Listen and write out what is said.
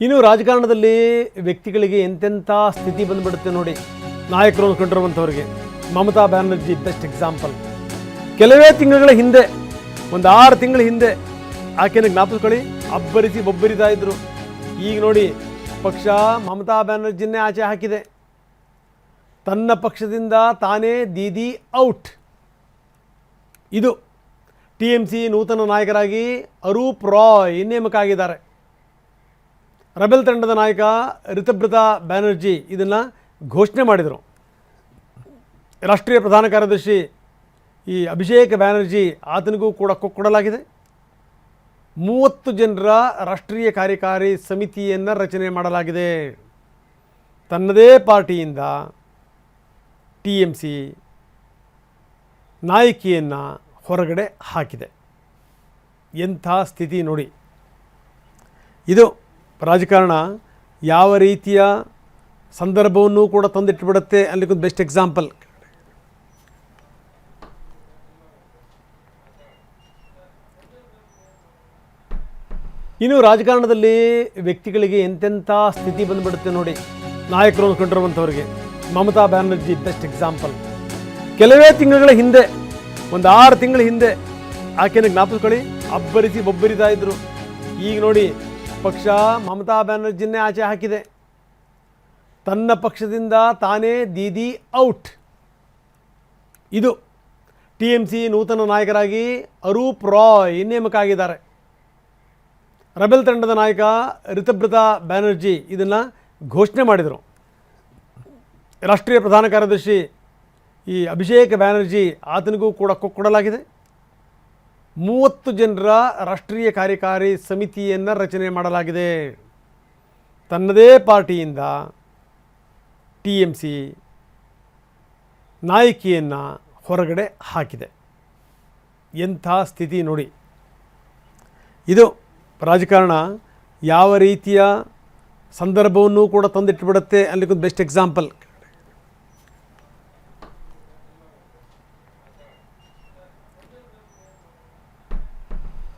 ಇನ್ನು ರಾಜಕಾರಣದಲ್ಲಿ ವ್ಯಕ್ತಿಗಳಿಗೆ ಎಂತೆಂಥ ಸ್ಥಿತಿ ಬಂದುಬಿಡುತ್ತೆ ನೋಡಿ. ನಾಯಕರು ಅಂದ್ಕೊಂಡಿರುವಂಥವ್ರಿಗೆ ಮಮತಾ ಬ್ಯಾನರ್ಜಿ ಬೆಸ್ಟ್ ಎಕ್ಸಾಂಪಲ್. ಕೆಲವೇ ತಿಂಗಳ ಹಿಂದೆ, ಒಂದು 6 ತಿಂಗಳ ಹಿಂದೆ ಆಕೆನ ಜ್ಞಾಪಿಸ್ಕೊಳ್ಳಿ, ಅಬ್ಬರಿಸಿ ಬೊಬ್ಬರಿತಾ ಇದ್ರು. ಈಗ ನೋಡಿ, ಪಕ್ಷ ಮಮತಾ ಬ್ಯಾನರ್ಜಿನ್ನೇ ಆಚೆ ಹಾಕಿದೆ. ತನ್ನ ಪಕ್ಷದಿಂದ ತಾನೇ ದೀದಿ ಔಟ್. ಇದು TMC ನೂತನ ನಾಯಕರಾಗಿ ಅರೂಪ್ ರಾಯ್ ನೇಮಕ ಆಗಿದ್ದಾರೆ. ರೆಬೆಲ್ ತಂಡದ ನಾಯಕ ರಿತಬ್ರತಾ ಬ್ಯಾನರ್ಜಿ ಇದನ್ನು ಘೋಷಣೆ ಮಾಡಿದರು. ರಾಷ್ಟ್ರೀಯ ಪ್ರಧಾನ ಕಾರ್ಯದರ್ಶಿ ಈ ಅಭಿಷೇಕ್ ಬ್ಯಾನರ್ಜಿ ಆತನಿಗೂ ಕೂಡ ಕೊಡಲಾಗಿದೆ. 30 ಜನರ ರಾಷ್ಟ್ರೀಯ ಕಾರ್ಯಕಾರಿ ಸಮಿತಿಯನ್ನು ರಚನೆ ಮಾಡಲಾಗಿದೆ. ತನ್ನದೇ ಪಾರ್ಟಿಯಿಂದ TMC ನಾಯಕಿಯನ್ನು ಹೊರಗಡೆ ಹಾಕಿದೆ. ಎಂಥ ಸ್ಥಿತಿ ನೋಡಿ. ಇದು ರಾಜಕಾರಣ ಯಾವ ರೀತಿಯ ಸಂದರ್ಭವನ್ನು ಕೂಡ ತಂದಿಟ್ಟುಬಿಡುತ್ತೆ ಅಲ್ಲಿಗೊಂದು ಬೆಸ್ಟ್ ಎಕ್ಸಾಂಪಲ್. ಇನ್ನು ರಾಜಕಾರಣದಲ್ಲಿ ವ್ಯಕ್ತಿಗಳಿಗೆ ಎಂತೆಂಥ ಸ್ಥಿತಿ ಬಂದುಬಿಡುತ್ತೆ ನೋಡಿ. ನಾಯಕರು ಅಂದ್ಕೊಂಡಿರುವಂಥವ್ರಿಗೆ ಮಮತಾ ಬ್ಯಾನರ್ಜಿ ಬೆಸ್ಟ್ ಎಕ್ಸಾಂಪಲ್. ಕೆಲವೇ ತಿಂಗಳ ಹಿಂದೆ, ಒಂದು 6 ತಿಂಗಳ ಹಿಂದೆ ಆಕೆನ ಜ್ಞಾಪಿಸ್ಕೊಳ್ಳಿ, ಅಬ್ಬರಿಸಿ ಬೊಬ್ಬರಿತಾ ಇದ್ರು. ಈಗ ನೋಡಿ, ಪಕ್ಷ ಮಮತಾ ಬ್ಯಾನರ್ಜಿನ್ನೇ ಆಚೆ ಹಾಕಿದೆ. ತನ್ನ ಪಕ್ಷದಿಂದ ತಾನೇ ದೀದಿ ಔಟ್. ಇದು TMC ನೂತನ ನಾಯಕರಾಗಿ ಅರೂಪ್ ರಾಯ್ ನೇಮಕ ಆಗಿದ್ದಾರೆ. ರೆಬೆಲ್ ತಂಡದ ನಾಯಕ ರಿತಬ್ರತಾ ಬ್ಯಾನರ್ಜಿ ಇದನ್ನು ಘೋಷಣೆ ಮಾಡಿದರು. ರಾಷ್ಟ್ರೀಯ ಪ್ರಧಾನ ಕಾರ್ಯದರ್ಶಿ ಈ ಅಭಿಷೇಕ್ ಬ್ಯಾನರ್ಜಿ ಆತನಿಗೂ ಕೂಡ ಕೊಡಲಾಗಿದೆ. 30 ಜನರ ರಾಷ್ಟ್ರೀಯ ಕಾರ್ಯಕಾರಿ ಸಮಿತಿಯನ್ನು ರಚನೆ ಮಾಡಲಾಗಿದೆ. ತನ್ನದೇ ಪಾರ್ಟಿಯಿಂದ TMC ನಾಯಕಿಯನ್ನು ಹೊರಗಡೆ ಹಾಕಿದೆ. ಎಂಥ ಸ್ಥಿತಿ ನೋಡಿ. ಇದು ರಾಜಕಾರಣ ಯಾವ ರೀತಿಯ ಸಂದರ್ಭವನ್ನು ಕೂಡ ತಂದಿಟ್ಟುಬಿಡುತ್ತೆ ಅಲ್ಲಿಗೊಂದು ಬೆಸ್ಟ್ ಎಕ್ಸಾಂಪಲ್.